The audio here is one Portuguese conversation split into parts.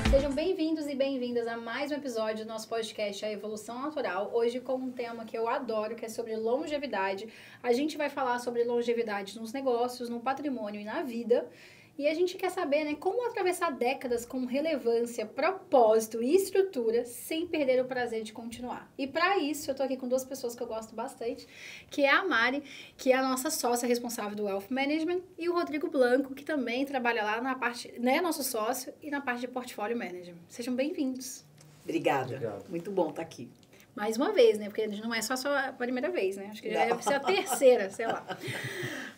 Sejam bem-vindos e bem-vindas a mais um episódio do nosso podcast A Evolução Natural. Hoje com um tema que eu adoro, que é sobre longevidade. A gente vai falar sobre longevidade nos negócios, no patrimônio e na vida. E a gente quer saber, né, como atravessar décadas com relevância, propósito e estrutura sem perder o prazer de continuar. E para isso, eu tô aqui com duas pessoas que eu gosto bastante, que é a Mari, que é a nossa sócia responsável do Wealth Management, e o Rodrigo Blanco, que também trabalha lá na parte, né, nosso sócio, e na parte de Portfólio Management. Sejam bem-vindos. Obrigada. Obrigado. Muito bom estar aqui. Mais uma vez, né? Porque não é só a primeira vez, né? Acho que já deve ser a terceira, sei lá.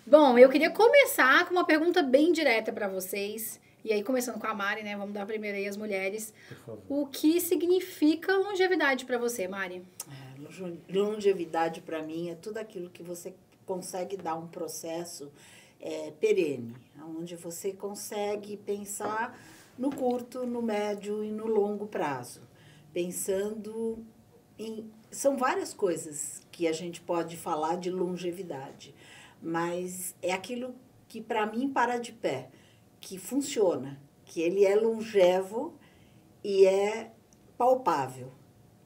Bom, eu queria começar com uma pergunta bem direta para vocês. E aí, começando com a Mari, né? Vamos dar primeiro aí as mulheres. Por favor. O que significa longevidade para você, Mari? Longevidade, para mim, é tudo aquilo que você consegue dar um processo perene, onde você consegue pensar no curto, no médio e no longo prazo. Pensando são várias coisas que a gente pode falar de longevidade, mas é aquilo que para mim para de pé, que funciona, que ele é longevo e é palpável.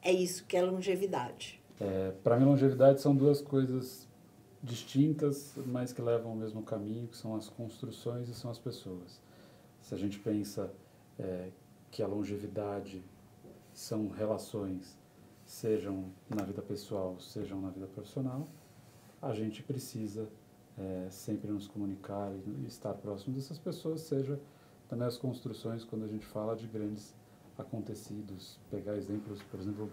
É isso que é longevidade. Para mim, longevidade são duas coisas distintas, mas que levam ao mesmo caminho, que são as construções e são as pessoas. Se a gente pensa que a longevidade são relações, sejam na vida pessoal, sejam na vida profissional, a gente precisa sempre nos comunicar e estar próximo dessas pessoas, seja também as construções, quando a gente fala de grandes acontecidos, pegar exemplos, por exemplo,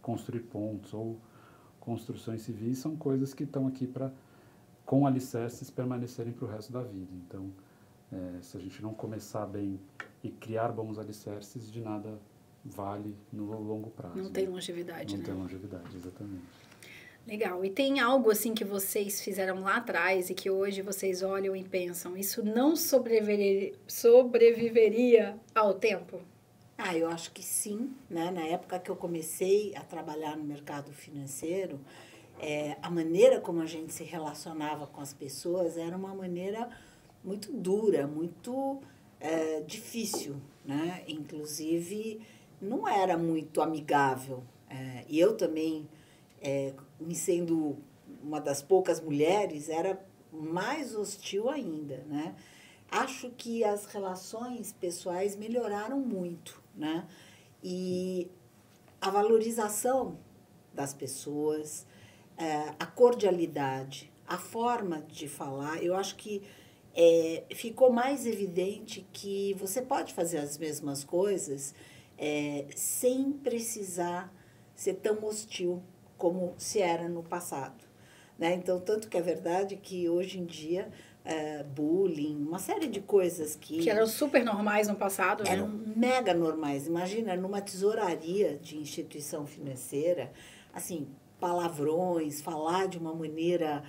construir pontes ou construções civis, são coisas que estão aqui para, com alicerces, permanecerem para o resto da vida. Então, se a gente não começar bem e criar bons alicerces, de nada vale no longo prazo. Não tem longevidade, né? né? Não tem longevidade, exatamente. Legal. E tem algo assim que vocês fizeram lá atrás e que hoje vocês olham e pensam, isso não sobreviveria ao tempo? Eu acho que sim, né? Na época que eu comecei a trabalhar no mercado financeiro, a maneira como a gente se relacionava com as pessoas era uma maneira muito dura, muito difícil, né? Inclusive, não era muito amigável. E eu também, me sendo uma das poucas mulheres, era mais hostil ainda, né? Acho que as relações pessoais melhoraram muito, né? E a valorização das pessoas, a cordialidade, a forma de falar, eu acho que ficou mais evidente que você pode fazer as mesmas coisas sem precisar ser tão hostil como se era no passado, né? Então, tanto que é verdade que hoje em dia bullying, uma série de coisas que eram super normais no passado, né? Eram mega normais. Imagina, numa tesouraria de instituição financeira, assim, palavrões, falar de uma maneira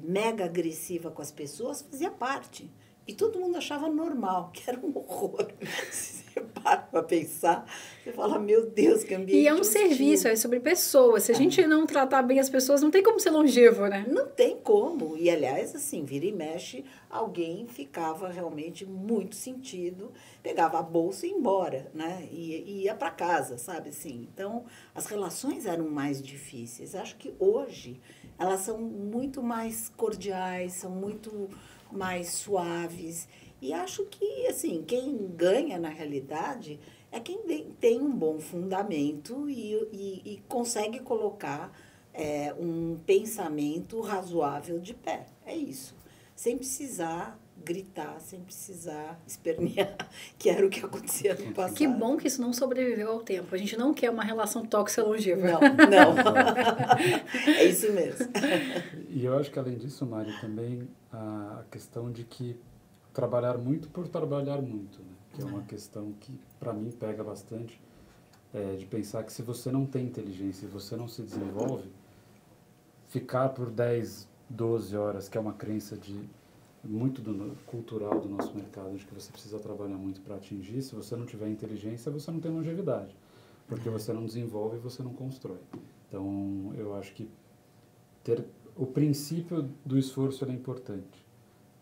mega agressiva com as pessoas fazia parte. E todo mundo achava normal, que era um horror. Se você para pensar, você fala, meu Deus, que ambiente E é um hostil. serviço, é sobre pessoas. Se a gente não tratar bem as pessoas, não tem como ser longevo, né? Não tem como. E, aliás, assim, vira e mexe, alguém ficava realmente muito sentido, pegava a bolsa e ia embora, né? E ia para casa, sabe assim? Então, as relações eram mais difíceis. Acho que hoje elas são muito mais cordiais, são muito mais suaves. E acho que, assim, quem ganha, na realidade, é quem tem um bom fundamento e consegue colocar um pensamento razoável de pé. É isso. Sem precisar gritar, sem precisar espernear, que era o que acontecia no passado. Que bom que isso não sobreviveu ao tempo. A gente não quer uma relação tóxica longeva. Não. É isso mesmo. E eu acho que, além disso, Mari, também a questão de que trabalhar muito por trabalhar muito, né? Que é uma questão que, para mim, pega bastante, de pensar que se você não tem inteligência e você não se desenvolve, ficar por 10, 12 horas, que é uma crença muito cultural do nosso mercado, de que você precisa trabalhar muito para atingir, se você não tiver inteligência, você não tem longevidade, porque você não desenvolve e você não constrói. Então, eu acho que o princípio do esforço é importante.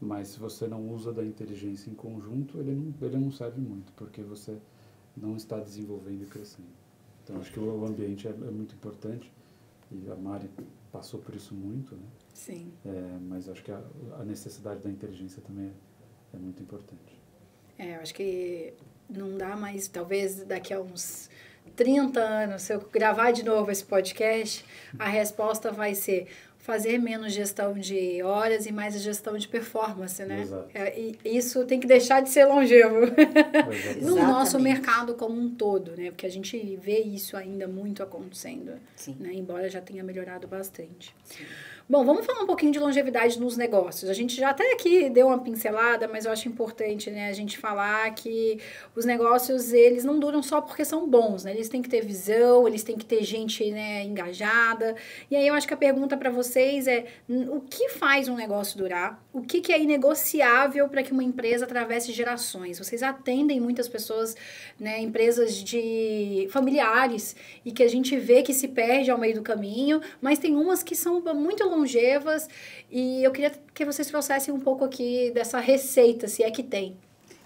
mas se você não usa da inteligência em conjunto, ele não serve muito, porque você não está desenvolvendo e crescendo. Então, acho que o ambiente é muito importante, e a Mari passou por isso muito, né? Sim. Mas acho que a necessidade da inteligência também é muito importante. Eu acho que não dá mais, talvez daqui a uns 30 anos, se eu gravar de novo esse podcast, a resposta vai ser fazer menos gestão de horas e mais a gestão de performance, né? Exato. E isso tem que deixar de ser longevo no Exatamente. nosso mercado como um todo, né? Porque a gente vê isso ainda muito acontecendo, Sim. né? Embora já tenha melhorado bastante. Sim. Bom, vamos falar um pouquinho de longevidade nos negócios. A gente já até aqui deu uma pincelada, mas eu acho importante, né, a gente falar que os negócios, eles não duram só porque são bons, né? Eles têm que ter visão, eles têm que ter gente, né, engajada. E aí eu acho que a pergunta para vocês é: o que faz um negócio durar? O que é inegociável para que uma empresa atravesse gerações? Vocês atendem muitas pessoas, né, empresas de familiares, e que a gente vê que se perde ao meio do caminho, mas tem umas que são muito longevas, e eu queria que vocês trouxessem um pouco aqui dessa receita, se é que tem.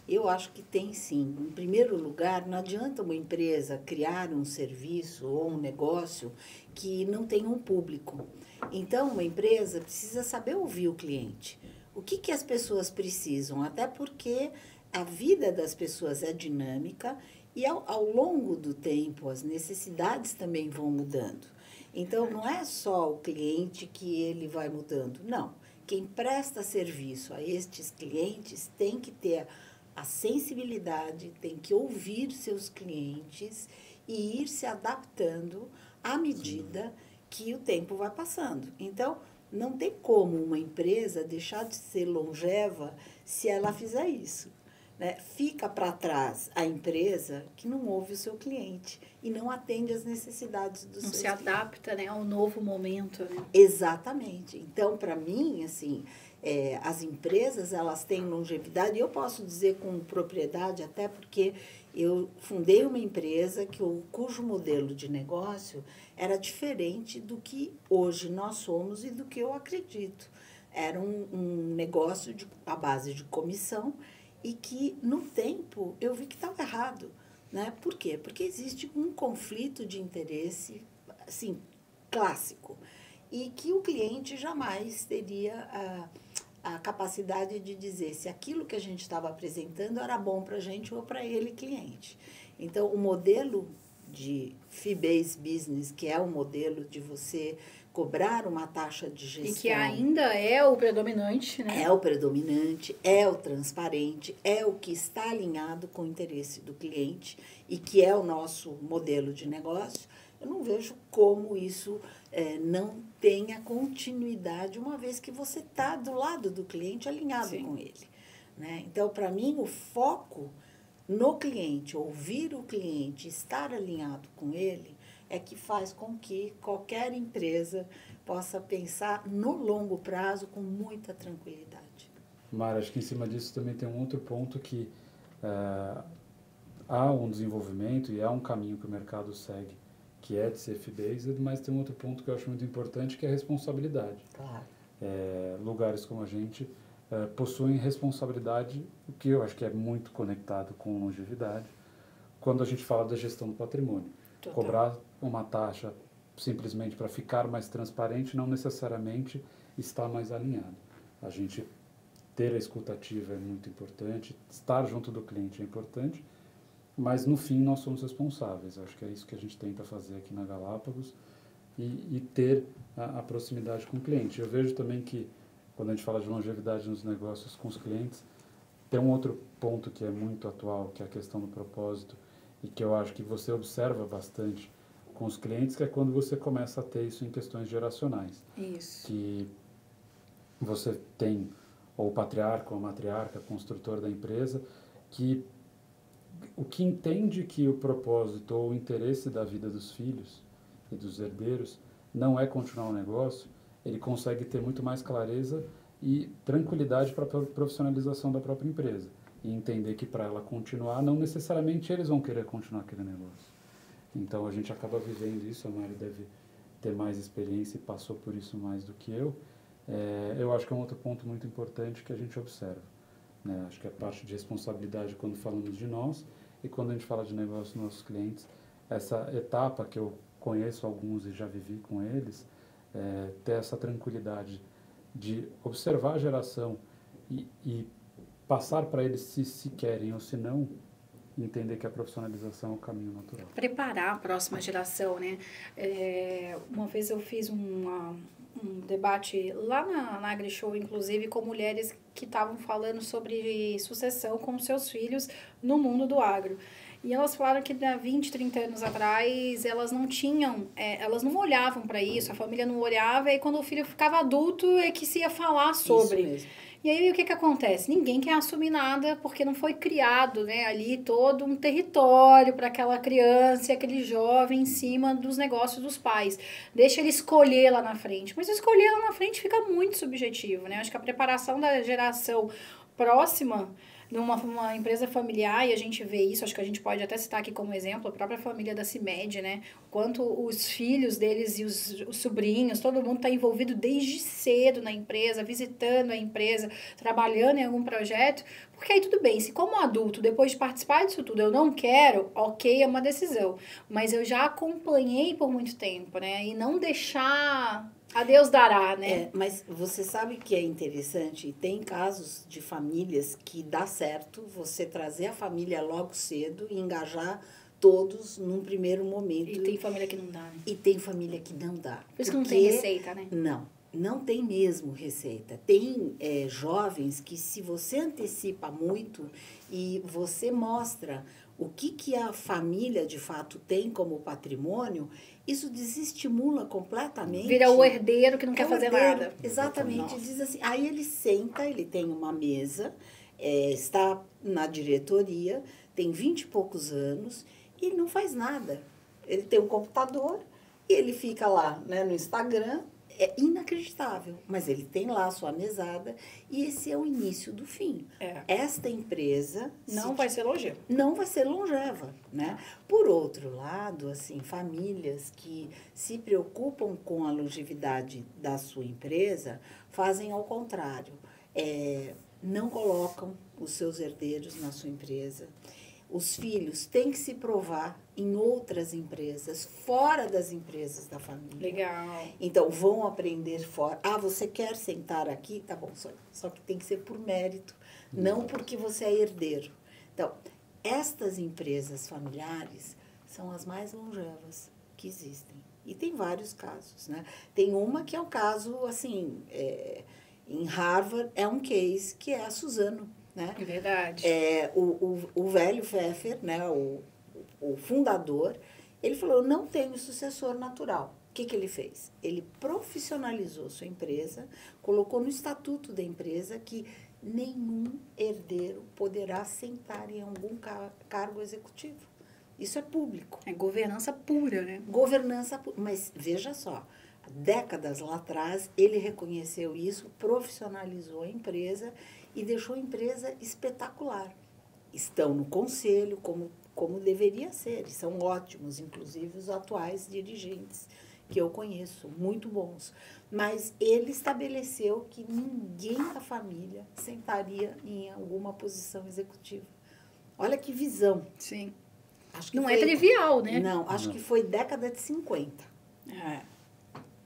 Eu acho que tem sim. Em primeiro lugar, não adianta uma empresa criar um serviço ou um negócio que não tenha um público. Então, uma empresa precisa saber ouvir o cliente. O que as pessoas precisam? Até porque a vida das pessoas é dinâmica e ao longo do tempo as necessidades também vão mudando. Então, não é só o cliente que ele vai mudando, não. Quem presta serviço a estes clientes tem que ter a sensibilidade, tem que ouvir seus clientes e ir se adaptando à medida que o tempo vai passando. Então, não tem como uma empresa deixar de ser longeva se ela fizer isso, né? Fica para trás a empresa que não ouve o seu cliente e não atende às necessidades do seu cliente. Não se adapta, né, ao novo momento, né? Exatamente. Então, para mim, assim, as empresas, elas têm longevidade. Eu posso dizer com propriedade, até porque eu fundei uma empresa cujo modelo de negócio era diferente do que hoje nós somos e do que eu acredito. Era um negócio à base de comissão e que, no tempo, eu vi que estava errado, né? Por quê? Porque existe um conflito de interesse, assim, clássico, e que o cliente jamais teria a capacidade de dizer se aquilo que a gente estava apresentando era bom para a gente ou para ele, cliente. Então, o modelo de fee-based business, que é o modelo de você cobrar uma taxa de gestão... E que ainda é o predominante, né? É o predominante, é o transparente, é o que está alinhado com o interesse do cliente e que é o nosso modelo de negócio. Eu não vejo como isso não tenha continuidade, uma vez que você está do lado do cliente, alinhado Sim. com ele, né? Então, para mim, o foco no cliente, ouvir o cliente, estar alinhado com ele, é que faz com que qualquer empresa possa pensar no longo prazo com muita tranquilidade. Mara, acho que em cima disso também tem um outro ponto que há um desenvolvimento e há um caminho que o mercado segue, que é de ser fee-based, mas tem um outro ponto que eu acho muito importante, que é a responsabilidade. Claro. Lugares como a gente possuem responsabilidade, o que eu acho que é muito conectado com longevidade, quando a gente fala da gestão do patrimônio. Total. Cobrar uma taxa simplesmente para ficar mais transparente não necessariamente está mais alinhado. A gente ter a escutativa é muito importante, estar junto do cliente é importante, mas no fim nós somos responsáveis. Acho que é isso que a gente tenta fazer aqui na Galápagos e ter a proximidade com o cliente. Eu vejo também que quando a gente fala de longevidade nos negócios com os clientes, tem um outro ponto que é muito atual, que é a questão do propósito, e que eu acho que você observa bastante com os clientes, que é quando você começa a ter isso em questões geracionais. Isso. Que você tem ou o patriarca ou a matriarca, construtor da empresa, que o que entende que o propósito ou o interesse da vida dos filhos e dos herdeiros não é continuar o negócio, ele consegue ter muito mais clareza e tranquilidade para a profissionalização da própria empresa. E entender que para ela continuar, não necessariamente eles vão querer continuar aquele negócio. Então a gente acaba vivendo isso, a Mari deve ter mais experiência e passou por isso mais do que eu, eu acho que é um outro ponto muito importante que a gente observa, né? Acho que é parte de responsabilidade quando falamos de nós e quando a gente fala de negócio dos nossos clientes, essa etapa que eu conheço alguns e já vivi com eles, ter essa tranquilidade de observar a geração e passar para eles se querem ou se não, entender que a profissionalização é o caminho natural. Preparar a próxima geração, né? Uma vez eu fiz um debate lá na AgriShow, inclusive, com mulheres que estavam falando sobre sucessão com seus filhos no mundo do agro. E elas falaram que há 20, 30 anos atrás, elas não tinham, elas não olhavam para isso, a família não olhava, e quando o filho ficava adulto é que se ia falar sobre. Isso mesmo. E aí, o que acontece? Ninguém quer assumir nada porque não foi criado, né, ali todo um território para aquela criança e aquele jovem em cima dos negócios dos pais. Deixa ele escolher lá na frente. Mas escolher lá na frente fica muito subjetivo, né? Acho que a preparação da geração próxima numa empresa familiar, e a gente vê isso, acho que a gente pode até citar aqui como exemplo, a própria família da CIMED, né? Quanto os filhos deles e os sobrinhos, todo mundo está envolvido desde cedo na empresa, visitando a empresa, trabalhando em algum projeto, porque aí tudo bem, se como adulto, depois de participar disso tudo, eu não quero, ok, é uma decisão, mas eu já acompanhei por muito tempo, né? E não deixar... A Deus dará, né? Mas você sabe que é interessante, tem casos de famílias que dá certo você trazer a família logo cedo e engajar todos num primeiro momento. E tem família que não dá, né? E tem família que não dá. Por isso que não tem receita, né? Não tem mesmo receita. Tem jovens que se você antecipa muito e você mostra o que a família de fato tem como patrimônio, isso desestimula completamente. Vira o herdeiro que não quer fazer nada. Exatamente. Nossa. Diz assim, aí ele senta, ele tem uma mesa, está na diretoria, tem 20 e poucos anos e ele não faz nada. Ele tem um computador e ele fica lá, né, no Instagram. É inacreditável, mas ele tem lá a sua mesada e esse é o início do fim. Esta empresa não vai ser longeva. Não vai ser longeva, né? Por outro lado, assim, famílias que se preocupam com a longevidade da sua empresa fazem ao contrário. Não colocam os seus herdeiros na sua empresa. Os filhos têm que se provar em outras empresas, fora das empresas da família. Legal. Então, vão aprender fora. Ah, você quer sentar aqui? Tá bom, só que tem que ser por mérito, não porque você é herdeiro. Então, estas empresas familiares são as mais longevas que existem. E tem vários casos, né? Tem uma que é um caso, assim, em Harvard, é um case que é a Suzano. Né? É verdade. O velho Pfeffer, né, o fundador, ele falou, eu não tenho sucessor natural. O que ele fez? Ele profissionalizou sua empresa, colocou no estatuto da empresa que nenhum herdeiro poderá sentar em algum cargo executivo. Isso é público. É governança pura, né? Governança pura. Mas veja só, décadas lá atrás, ele reconheceu isso, profissionalizou a empresa e deixou a empresa espetacular. Estão no conselho, como deveria ser, e são ótimos, inclusive os atuais dirigentes que eu conheço, muito bons. Mas ele estabeleceu que ninguém da família sentaria em alguma posição executiva. Olha que visão. Sim. Acho que não é trivial, né? Não, acho que foi década de 50.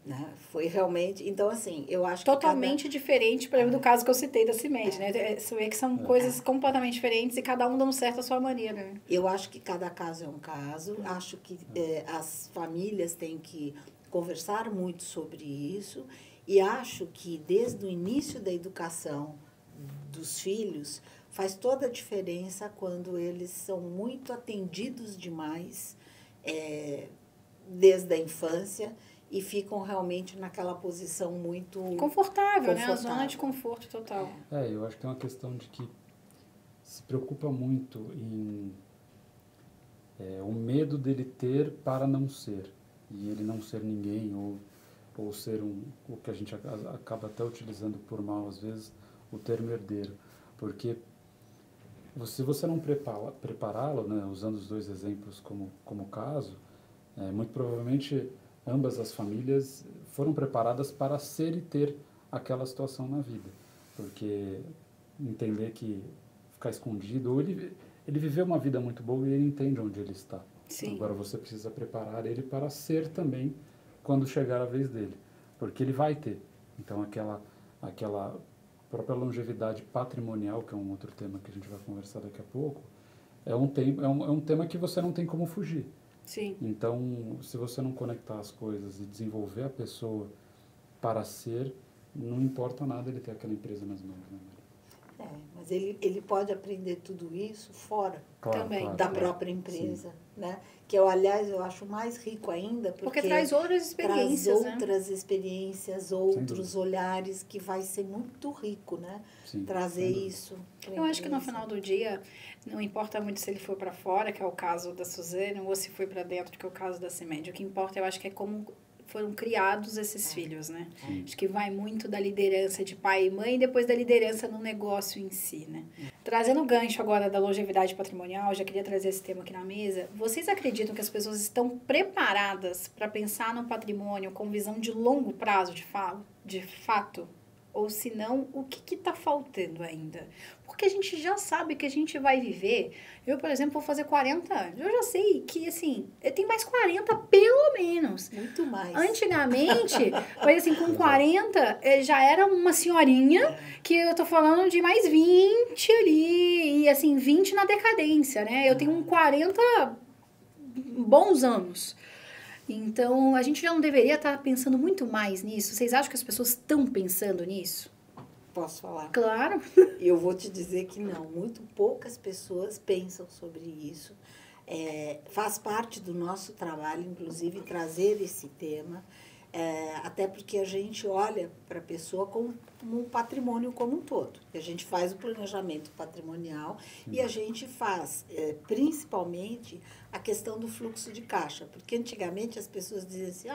Né? Foi realmente... Então, assim, eu acho totalmente diferente, por exemplo, do caso que eu citei da CIMED, né? Você vê que são coisas completamente diferentes e cada um dando certo à sua maneira, né? Eu acho que cada caso é um caso. Acho que as famílias têm que conversar muito sobre isso. E acho que desde o início da educação dos filhos, faz toda a diferença quando eles são muito atendidos demais desde a infância e ficam realmente naquela posição muito... Confortável, né? A zona de conforto total. Eu acho que tem uma questão de que se preocupa muito em o medo dele ter para não ser. E ele não ser ninguém, ou ser o que a gente acaba até utilizando por mal, às vezes, o termo herdeiro. Porque se você não prepará-lo, né, usando os dois exemplos como caso, muito provavelmente... ambas as famílias foram preparadas para ser e ter aquela situação na vida. Porque entender que ficar escondido, ou ele viveu uma vida muito boa e ele entende onde ele está. Sim. Agora você precisa preparar ele para ser também quando chegar a vez dele. Porque ele vai ter. Então aquela própria longevidade patrimonial, que é um outro tema que a gente vai conversar daqui a pouco, é um tema que você não tem como fugir. Sim. Então, se você não conectar as coisas e desenvolver a pessoa para ser, não importa nada ele ter aquela empresa nas mãos, né, Maria? Mas ele pode aprender tudo isso fora Também. da própria empresa, né? Que eu, aliás, eu acho mais rico ainda, porque traz outras experiências, traz outras experiências, outros olhares, que vai ser muito rico, né? Sim, trazer isso. Eu acho que no final do dia, não importa muito se ele for para fora, que é o caso da Suzane, ou se foi para dentro, que é o caso da CIMED. O que importa, eu acho que é como foram criados esses filhos, né? Acho que vai muito da liderança de pai e mãe e depois da liderança no negócio em si, né? Trazendo o gancho agora da longevidade patrimonial, já queria trazer esse tema aqui na mesa. Vocês acreditam que as pessoas estão preparadas para pensar no patrimônio com visão de longo prazo, de fato? Ou se não, o que está faltando ainda? Porque a gente já sabe que a gente vai viver. Eu, por exemplo, vou fazer 40 anos. Eu já sei que, assim, eu tenho mais 40 pelo menos. Muito mais. Antigamente, mas assim, com 40, já era uma senhorinha que eu tô falando de mais 20 ali. E, assim, 20 na decadência, né? Eu tenho 40 bons anos. Então, a gente já não deveria estar pensando muito mais nisso? Vocês acham que as pessoas estão pensando nisso? Posso falar? Claro. Eu vou te dizer que não. Muito poucas pessoas pensam sobre isso. Faz parte do nosso trabalho, inclusive, trazer esse tema. Até porque a gente olha para a pessoa como um patrimônio como um todo. A gente faz o planejamento patrimonial e a gente faz, principalmente, a questão do fluxo de caixa. Porque antigamente as pessoas diziam assim,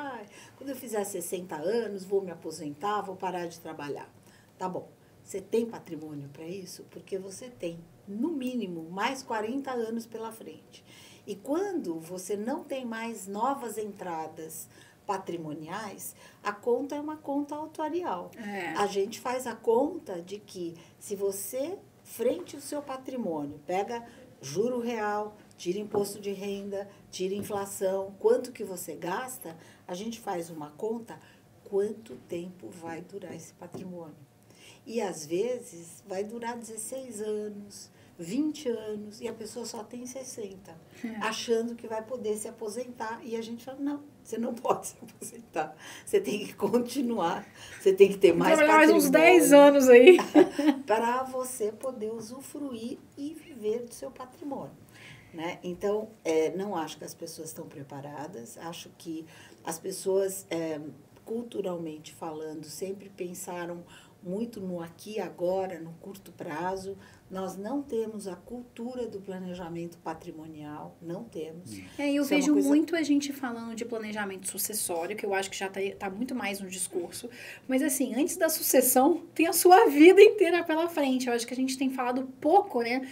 quando eu fizer 60 anos, vou me aposentar, vou parar de trabalhar. Tá bom, você tem patrimônio para isso? Porque você tem, no mínimo, mais 40 anos pela frente. E quando você não tem mais novas entradas patrimoniais, a conta é uma conta atuarial. A gente faz a conta de que se você, frente ao seu patrimônio, pega juro real, tira imposto de renda, tira inflação, quanto que você gasta, a gente faz uma conta, quanto tempo vai durar esse patrimônio. E, às vezes, vai durar 16 anos, 20 anos, e a pessoa só tem 60, achando que vai poder se aposentar. E a gente fala, não, você não pode se aposentar. Você tem que continuar, você tem que ter mais patrimônio. Mais uns 10 anos aí. Para você poder usufruir e viver do seu patrimônio. Né? Então, não acho que as pessoas estão preparadas, acho que as pessoas, culturalmente falando, sempre pensaram muito no aqui e agora, no curto prazo. Nós não temos a cultura do planejamento patrimonial, não temos. Eu vejo muito a gente falando de planejamento sucessório, que eu acho que já tá muito mais no discurso. Mas, assim, antes da sucessão, tem a sua vida inteira pela frente. Eu acho que a gente tem falado pouco, né?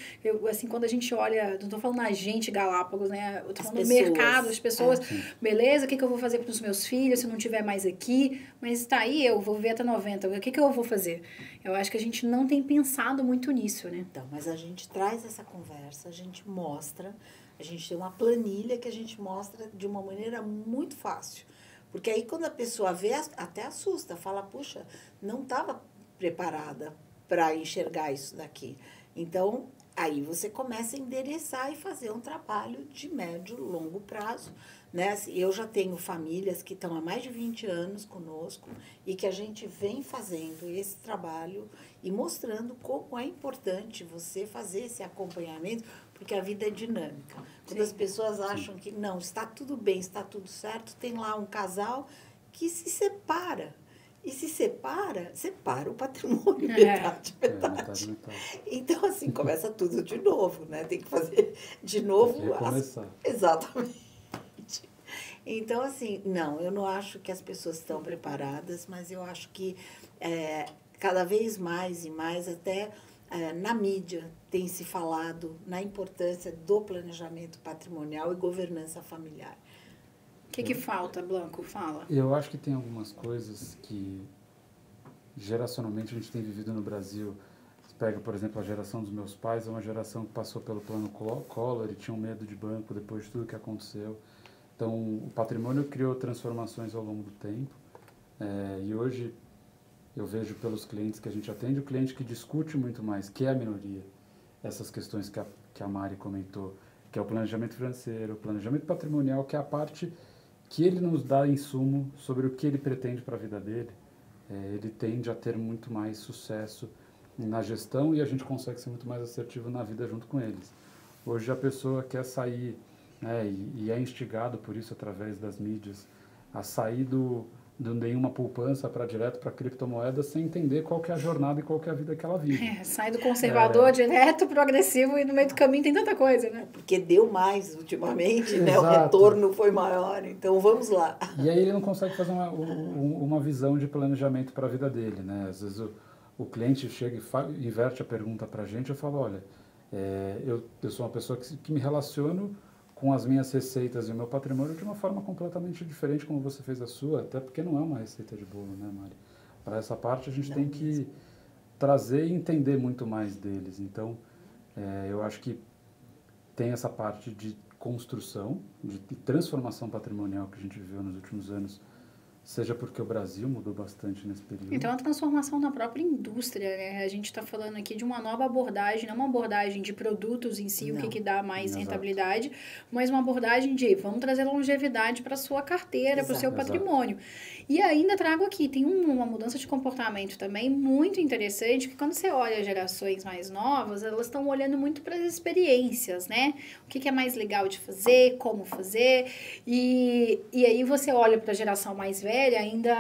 Assim, quando a gente olha, não tô falando a gente, Galápagos, né? Eu tô falando do mercado, as pessoas. Beleza, o que eu vou fazer para os meus filhos se eu não estiver mais aqui? Mas tá aí, eu vou viver até 90. O que eu vou fazer? Eu acho que a gente não tem pensado muito nisso, né? Então, mas a gente traz essa conversa, a gente mostra, a gente tem uma planilha que a gente mostra de uma maneira muito fácil. Porque aí quando a pessoa vê, até assusta, fala, puxa, não estava preparada para enxergar isso daqui. Então, aí você começa a endereçar e fazer um trabalho de médio e longo prazo. Né? Eu já tenho famílias que estão há mais de 20 anos conosco e que a gente vem fazendo esse trabalho e mostrando como é importante você fazer esse acompanhamento, porque a vida é dinâmica. Quando as pessoas acham que não, está tudo bem, está tudo certo, tem lá um casal que se separa. E se separa o patrimônio, metade. Então, assim, começa tudo de novo, né? Tem que fazer de novo. Exatamente. Então, assim, não, eu não acho que as pessoas estão preparadas, mas eu acho que cada vez mais e mais, até na mídia, tem se falado na importância do planejamento patrimonial e governança familiar. O que falta, Blanco? Fala. Eu acho que tem algumas coisas que geracionalmente a gente tem vivido no Brasil. Você pega, por exemplo, a geração dos meus pais, é uma geração que passou pelo plano Collor e tinham medo de banco depois de tudo que aconteceu. Então, o patrimônio criou transformações ao longo do tempo. E hoje eu vejo pelos clientes que a gente atende, o cliente que discute muito mais, que é a minoria, essas questões que a Mari comentou, que é o planejamento financeiro, o planejamento patrimonial, que é a parte que ele nos dá insumo sobre o que ele pretende para a vida dele. Ele tende a ter muito mais sucesso na gestão e a gente consegue ser muito mais assertivo na vida junto com eles. Hoje a pessoa quer sair, né, e é instigado por isso através das mídias, a sair do nenhuma poupança para direto para criptomoedas sem entender qual que é a jornada e qual que é a vida que ela vive. Sai do conservador direto pro agressivo e no meio do caminho tem tanta coisa, né? Porque deu mais ultimamente, né? O retorno foi maior, então vamos lá. E aí ele não consegue fazer uma visão de planejamento para a vida dele, né? Às vezes o cliente chega e inverte a pergunta para a gente, eu falo, olha, eu sou uma pessoa que me relaciono com as minhas receitas e o meu patrimônio de uma forma completamente diferente como você fez a sua, até porque não é uma receita de bolo, né, Mari? Para essa parte a gente tem que trazer e entender muito mais deles. Então, eu acho que tem essa parte de construção, de transformação patrimonial que a gente viveu nos últimos anos, seja porque o Brasil mudou bastante nesse período. Então, a transformação na própria indústria, né? A gente está falando aqui de uma nova abordagem, não uma abordagem de produtos em si, o que dá mais rentabilidade, mas uma abordagem de vamos trazer longevidade para a sua carteira, para o seu patrimônio. E ainda trago aqui, tem uma mudança de comportamento também muito interessante, que quando você olha as gerações mais novas, elas estão olhando muito para as experiências, né? O que é mais legal de fazer, como fazer, e aí você olha para a geração mais velha, ainda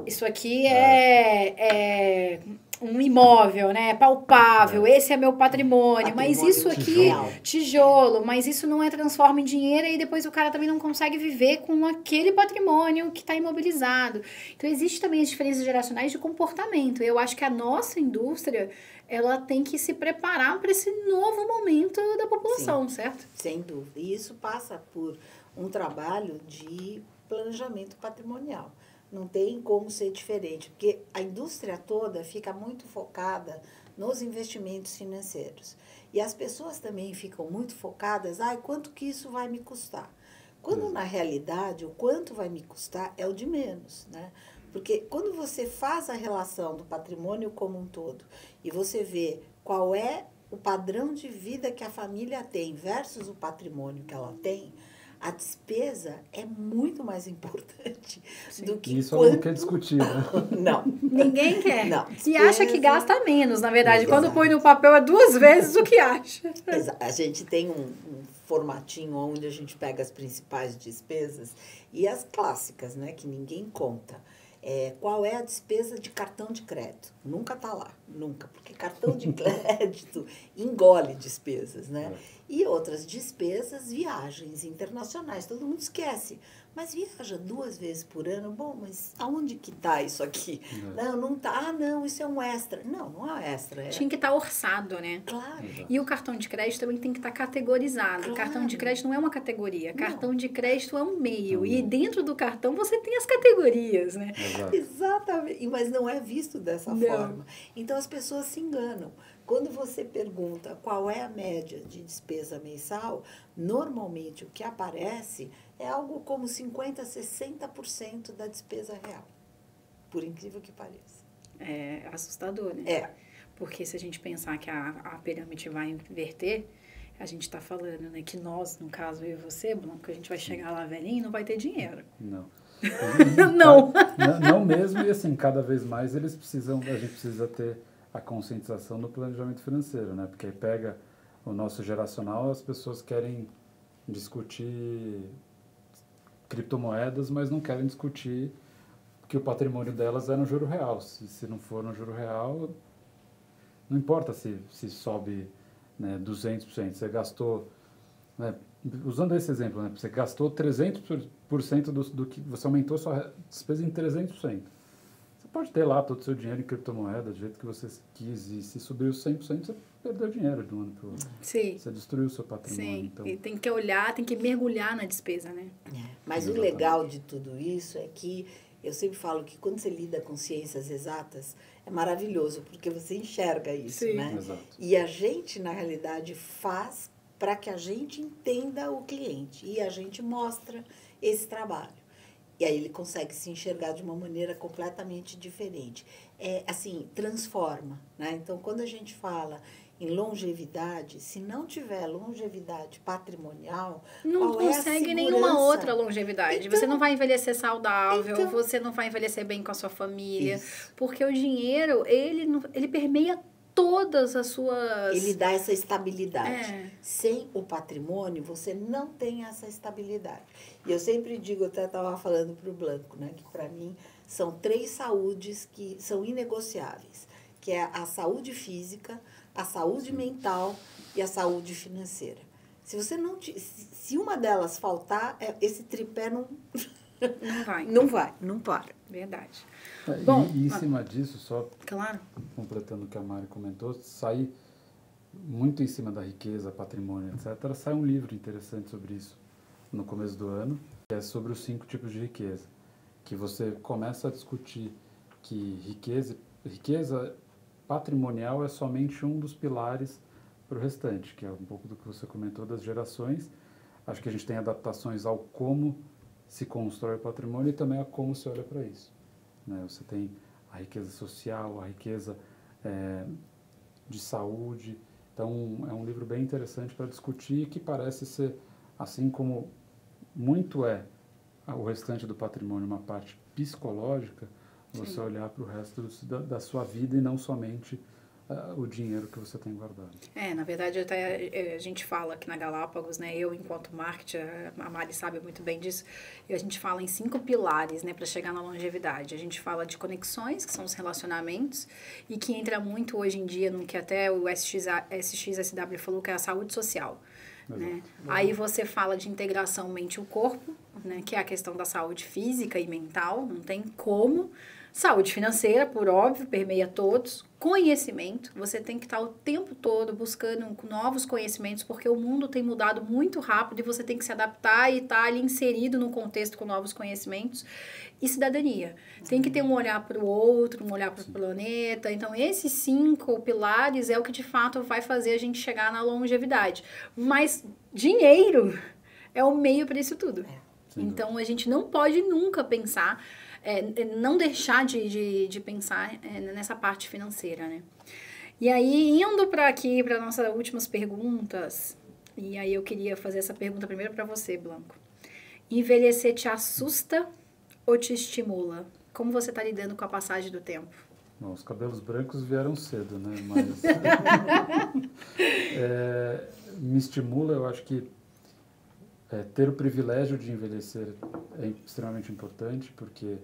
isso aqui é um imóvel, né? Palpável, esse é meu patrimônio, mas isso aqui, tijolo, mas isso não transforma em dinheiro e depois o cara também não consegue viver com aquele patrimônio que está imobilizado. Então, existe também as diferenças geracionais de comportamento. Eu acho que a nossa indústria, ela tem que se preparar para esse novo momento da população, certo? Sem dúvida. E isso passa por um trabalho de planejamento patrimonial. Não tem como ser diferente, porque a indústria toda fica muito focada nos investimentos financeiros. E as pessoas também ficam muito focadas, quanto que isso vai me custar? Quando, na realidade, o quanto vai me custar é o de menos, né? Porque quando você faz a relação do patrimônio como um todo e você vê qual é o padrão de vida que a família tem versus o patrimônio que ela tem, a despesa é muito mais importante do que isso não quer discutir, né? Não. Ninguém quer. Não. E acha que gasta menos, na verdade. Quando põe no papel é 2 vezes o que acha. A gente tem um formatinho onde a gente pega as principais despesas e as clássicas, né, que ninguém conta. Qual é a despesa de cartão de crédito? Nunca está lá, nunca, porque cartão de crédito engole despesas, né? E outras despesas, viagens internacionais, todo mundo esquece. Mas viaja 2 vezes por ano, bom, mas aonde que está isso aqui? Não está, não, isso é um extra. Não é extra. Tinha que estar orçado, né? Claro. E o cartão de crédito também tem que estar categorizado. Claro. Cartão de crédito não é uma categoria, cartão de crédito é um meio. E dentro do cartão você tem as categorias, né? Exatamente, mas não é visto dessa forma. Então as pessoas se enganam. Quando você pergunta qual é a média de despesa mensal, normalmente o que aparece é algo como 50% a 60% da despesa real. Por incrível que pareça. É assustador, né? Porque se a gente pensar que a pirâmide vai inverter, a gente está falando, né, que nós, no caso eu e você, Blanco, a gente vai chegar lá velhinho e não vai ter dinheiro. Não. Não mesmo, e assim, cada vez mais a gente precisa ter a conscientização do planejamento financeiro, né? Porque aí pega o nosso geracional, as pessoas querem discutir criptomoedas, mas não querem discutir que o patrimônio delas é no juro real. Se não for no juro real, não importa se sobe, né, 200%. Você gastou, né, usando esse exemplo, né, você gastou 300% do que você aumentou sua despesa em 300%. Você pode ter lá todo o seu dinheiro em criptomoeda, do jeito que você quis, e se subiu 100%, você perdeu dinheiro de um ano para o outro. Sim. Você destruiu o seu patrimônio. Sim, então... e tem que olhar, tem que mergulhar na despesa, né? Mas o legal de tudo isso é que Eu sempre falo que quando você lida com ciências exatas, é maravilhoso, porque você enxerga isso, Sim. né? Exato. E a gente, na realidade, faz para que a gente entenda o cliente. E a gente mostra esse trabalho. E aí ele consegue se enxergar de uma maneira completamente diferente. Assim, transforma, né? Então, quando a gente fala em longevidade, se não tiver longevidade patrimonial, não qual é a consegue nenhuma segurança? outra longevidade. Então, você não vai envelhecer saudável, então, você não vai envelhecer bem com a sua família, isso. porque o dinheiro, ele permeia todas as suas... Ele dá essa estabilidade. É. Sem o patrimônio, você não tem essa estabilidade. E eu sempre digo, eu até estava falando para o Blanco, né, que para mim são 3 saúdes que são inegociáveis, que é a saúde física, a saúde mental e a saúde financeira. Se você não se uma delas faltar, esse tripé não vai. não para. Verdade. Bom, e em cima disso, só claro, completando o que a Mari comentou, sai muito em cima da riqueza, patrimônio, etc., sai um livro interessante sobre isso no começo do ano, que é sobre os 5 tipos de riqueza, que você começa a discutir que riqueza patrimonial é somente um dos pilares para o restante, que é um pouco do que você comentou das gerações. Acho que a gente tem adaptações ao como se constrói o patrimônio e também a como se olha para isso. Né? Você tem a riqueza social, a riqueza de saúde. Então, é um livro bem interessante para discutir, que parece ser, assim como muito o restante do patrimônio, uma parte psicológica, você olhar para o resto da sua vida e não somente o dinheiro que você tem guardado. Na verdade, até a gente fala aqui na Galápagos, né? Eu, enquanto marketing, a Mari sabe muito bem disso, e a gente fala em 5 pilares, né, para chegar na longevidade. A gente fala de conexões, que são os relacionamentos, e que entra muito hoje em dia no que até o SXSW falou, que é a saúde social. Né? Aí você fala de integração mente e o corpo, né, que é a questão da saúde física e mental, não tem como. Saúde financeira, por óbvio, permeia todos. Conhecimento, você tem que estar o tempo todo buscando novos conhecimentos, porque o mundo tem mudado muito rápido e você tem que se adaptar e estar ali inserido no contexto com novos conhecimentos. E cidadania. Tem que ter um olhar para o outro, um olhar para o planeta. Então, esses 5 pilares é o que, de fato, vai fazer a gente chegar na longevidade. Mas dinheiro é o meio para isso tudo. Então, a gente não pode nunca pensar... não deixar de pensar nessa parte financeira, né? E aí, indo para nossas últimas perguntas, e aí eu queria fazer essa pergunta primeiro para você, Blanco. Envelhecer te assusta ou te estimula? Como você está lidando com a passagem do tempo? Bom, os cabelos brancos vieram cedo, né? Mas me estimula, eu acho que ter o privilégio de envelhecer é extremamente importante, porque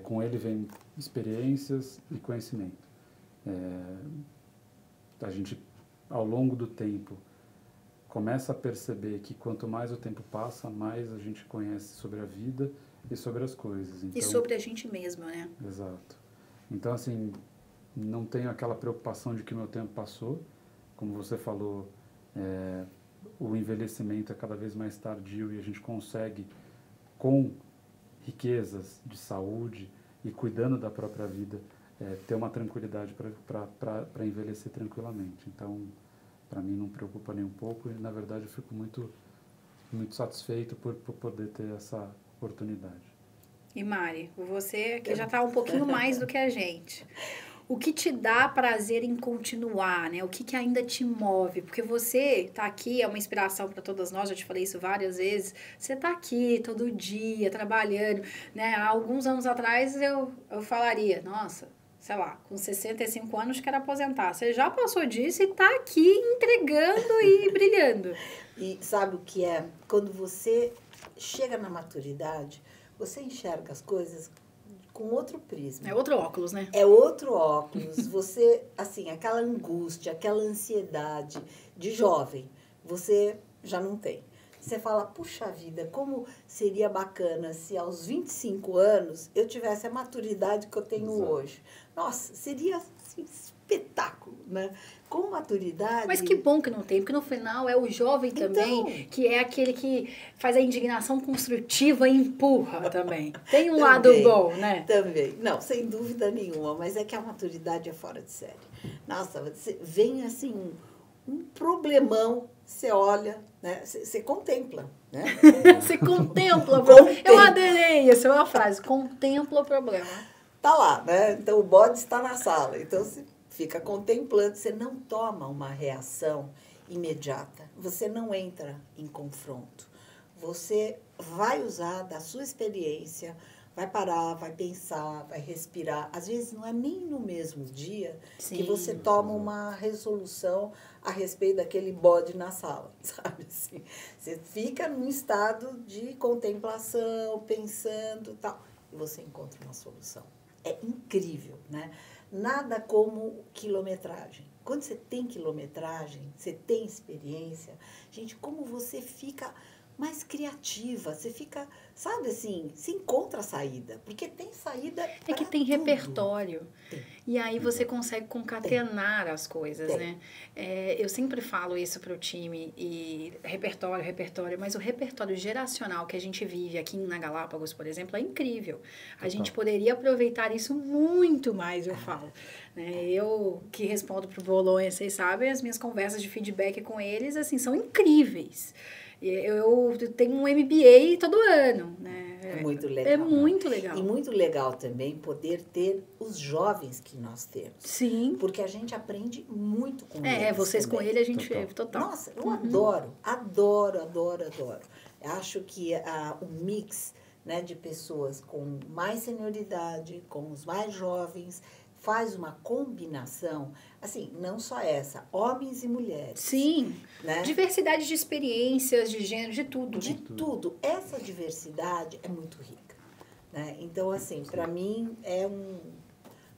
com ele vem experiências e conhecimento. A gente, ao longo do tempo, começa a perceber que quanto mais o tempo passa, mais a gente conhece sobre a vida e sobre as coisas. Então, e sobre a gente mesmo, né? Exato. Então, assim, não tenho aquela preocupação de que meu tempo passou. Como você falou, o envelhecimento é cada vez mais tardio e a gente consegue, com riquezas de saúde e cuidando da própria vida, ter uma tranquilidade para envelhecer tranquilamente. Então, para mim não preocupa nem um pouco e, na verdade, eu fico muito, muito satisfeito por poder ter essa oportunidade. E Mari, você que já está um pouquinho mais do que a gente. O que te dá prazer em continuar, né? O que ainda te move? Porque você está aqui, é uma inspiração para todas nós, já te falei isso várias vezes. Você está aqui todo dia, trabalhando, né? Há alguns anos atrás eu falaria, nossa, sei lá, com 65 anos quero aposentar. Você já passou disso e está aqui entregando e brilhando. E sabe o que é? Quando você chega na maturidade, você enxerga as coisas com outro prisma. É outro óculos, né? É outro óculos. Você, assim, aquela angústia, aquela ansiedade de jovem, você já não tem. Você fala, puxa vida, como seria bacana se aos 25 anos eu tivesse a maturidade que eu tenho hoje. Nossa, seria assim, espetáculo, né? Com maturidade... Mas que bom que não tem, porque no final é o jovem também, Então, que é aquele que faz a indignação construtiva e empurra também. Tem um lado também, bom, né? também. Não, sem dúvida nenhuma, mas é que a maturidade é fora de série. Nossa, você vem assim, um problemão, você olha, né? Você contempla, né? Você contempla o problema. Eu adorei, essa é uma frase, contempla o problema. Tá lá, né? Então o bode está na sala, então você fica contemplando, você não toma uma reação imediata, você não entra em confronto. Você vai usar da sua experiência, vai parar, vai pensar, vai respirar. Às vezes não é nem no mesmo dia Sim. que você toma uma resolução a respeito daquele bode na sala, sabe? Assim, você fica num estado de contemplação, pensando e tal, e você encontra uma solução. É incrível, né? Nada como quilometragem. Quando você tem quilometragem, você tem experiência, gente, como você fica mais criativa, você fica, sabe assim, se encontra a saída, porque tem saída É que pra tem tudo. repertório. Tem. E aí você consegue concatenar as coisas, Tem. né? Eu sempre falo isso para o time, e repertório, mas o repertório geracional que a gente vive aqui na Galápagos, por exemplo, é incrível. A gente poderia aproveitar isso muito mais, eu falo. Né? Eu, que respondo para o Bolonha, vocês sabem, as minhas conversas de feedback com eles, assim, são incríveis. Eu tenho um MBA todo ano, né? É muito legal. É muito legal. E muito legal também poder ter os jovens que nós temos. Sim. Porque a gente aprende muito com eles. Vocês também. com ele a gente total. Nossa, eu adoro. Eu acho que o mix, né, de pessoas com mais senioridade, com os mais jovens, faz uma combinação, assim, não só essa, homens e mulheres. Sim, né? Diversidade de experiências, de gênero, de tudo. De tudo. Essa diversidade é muito rica. Né? Então, assim, para mim é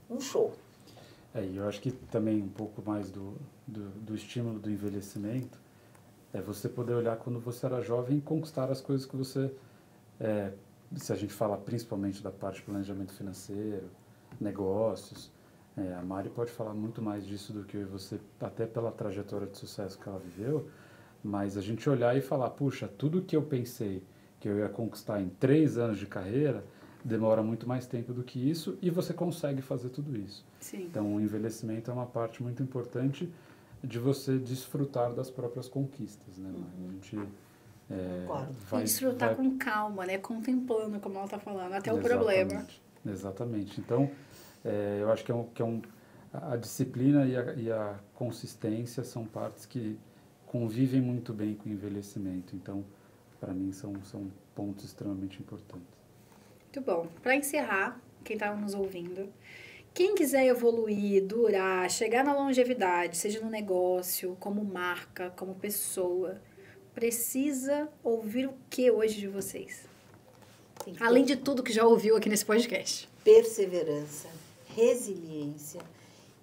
um show. E eu acho que também um pouco mais do estímulo do envelhecimento é você poder olhar quando você era jovem e conquistar as coisas que você, se a gente fala principalmente da parte de planejamento financeiro, negócios, a Mari pode falar muito mais disso do que você, até pela trajetória de sucesso que ela viveu, mas a gente olhar e falar, puxa, tudo que eu pensei que eu ia conquistar em 3 anos de carreira, demora muito mais tempo do que isso e você consegue fazer tudo isso. Sim. Então, o envelhecimento é uma parte muito importante de você desfrutar das próprias conquistas, né? A gente vai desfrutar com calma, né? Contemplando, como ela está falando, até o problema. Exatamente. Então, eu acho que a disciplina e a consistência são partes que convivem muito bem com o envelhecimento. Então, para mim, são pontos extremamente importantes. Muito bom. Para encerrar, quem está nos ouvindo, quem quiser evoluir, durar, chegar na longevidade, seja no negócio, como marca, como pessoa, precisa ouvir o que hoje de vocês? Além de tudo que já ouviu aqui nesse podcast. Perseverança, resiliência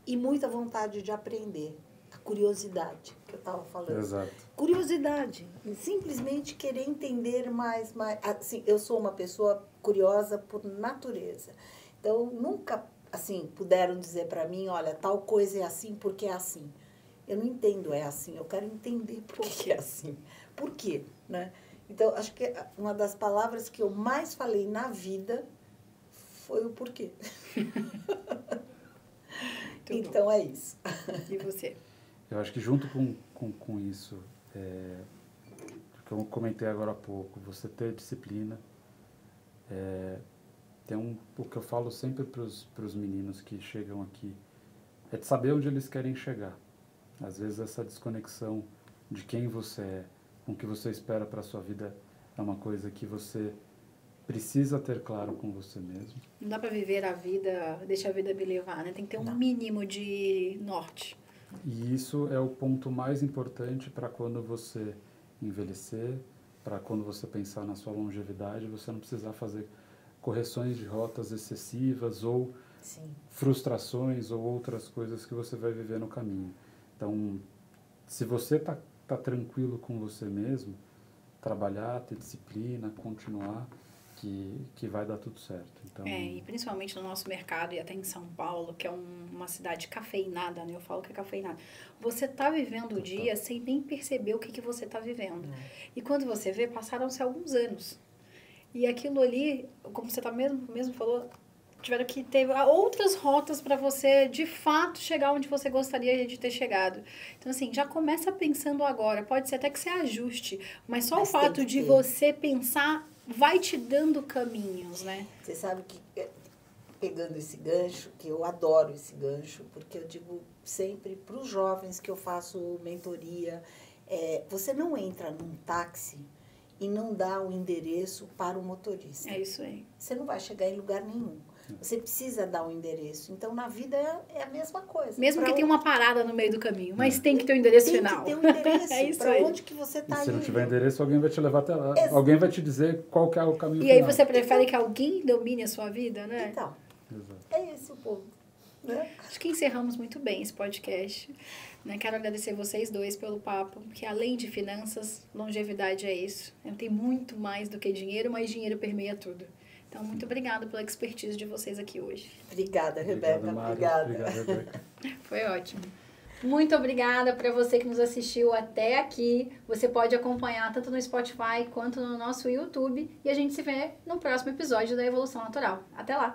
e muita vontade de aprender. A curiosidade que eu estava falando. Exato. Curiosidade. Simplesmente querer entender mais. Assim, eu sou uma pessoa curiosa por natureza. Então, nunca assim puderam dizer para mim, olha, tal coisa é assim porque é assim. Eu não entendo, é assim. Eu quero entender por que é assim. Por quê? Né? Então, acho que uma das palavras que eu mais falei na vida foi o porquê. Então, é isso. E você? Eu acho que junto com isso, que eu comentei agora há pouco, você ter disciplina, o que eu falo sempre para os meninos que chegam aqui, é de saber onde eles querem chegar. Às vezes essa desconexão de quem você é, com o que você espera para a sua vida, é uma coisa que você precisa ter claro com você mesmo. Não dá para viver a vida, deixa a vida me levar, né? Tem que ter um mínimo de norte. E isso é o ponto mais importante para quando você envelhecer, para quando você pensar na sua longevidade, você não precisar fazer correções de rotas excessivas ou frustrações ou outras coisas que você vai viver no caminho. Então, se você tá tranquilo com você mesmo, trabalhar, ter disciplina, continuar, que vai dar tudo certo. Então, e principalmente no nosso mercado, e até em São Paulo, que é uma cidade cafeinada, né? Eu falo que é cafeinada. Você tá vivendo o dia sem nem perceber o que você tá vivendo. E quando você vê, passaram-se alguns anos. E aquilo ali, como você tá mesmo falou, tiveram que ter outras rotas para você, de fato, chegar onde você gostaria de ter chegado. Então, assim, já começa pensando agora. Pode ser até que você ajuste, mas só o fato de você pensar vai te dando caminhos, né? Você sabe que, pegando esse gancho, que eu adoro esse gancho, porque eu digo sempre para os jovens que eu faço mentoria, você não entra num táxi e não dá o endereço para o motorista. É isso aí. Você não vai chegar em lugar nenhum. Você precisa dar um endereço. Então, na vida é a mesma coisa. Mesmo que tenha uma parada no meio do caminho, mas tem que ter o endereço final. Tem que ter um endereço. É isso para aí. onde que você está se indo. não tiver endereço, alguém vai te levar até lá. Alguém vai te dizer qual que é o caminho E final. aí você prefere que alguém domine a sua vida, né? Então, Exato. é esse o ponto. Né? Acho que encerramos muito bem esse podcast. Né? Quero agradecer vocês dois pelo papo, porque além de finanças, longevidade é isso. Tem muito mais do que dinheiro, mas dinheiro permeia tudo. Então, muito obrigada pela expertise de vocês aqui hoje. Obrigada, Rebeca. Obrigada. Obrigado, Rebeca. Foi ótimo. Muito obrigada para você que nos assistiu até aqui. Você pode acompanhar tanto no Spotify quanto no nosso YouTube. E a gente se vê no próximo episódio da Evolução Natural. Até lá!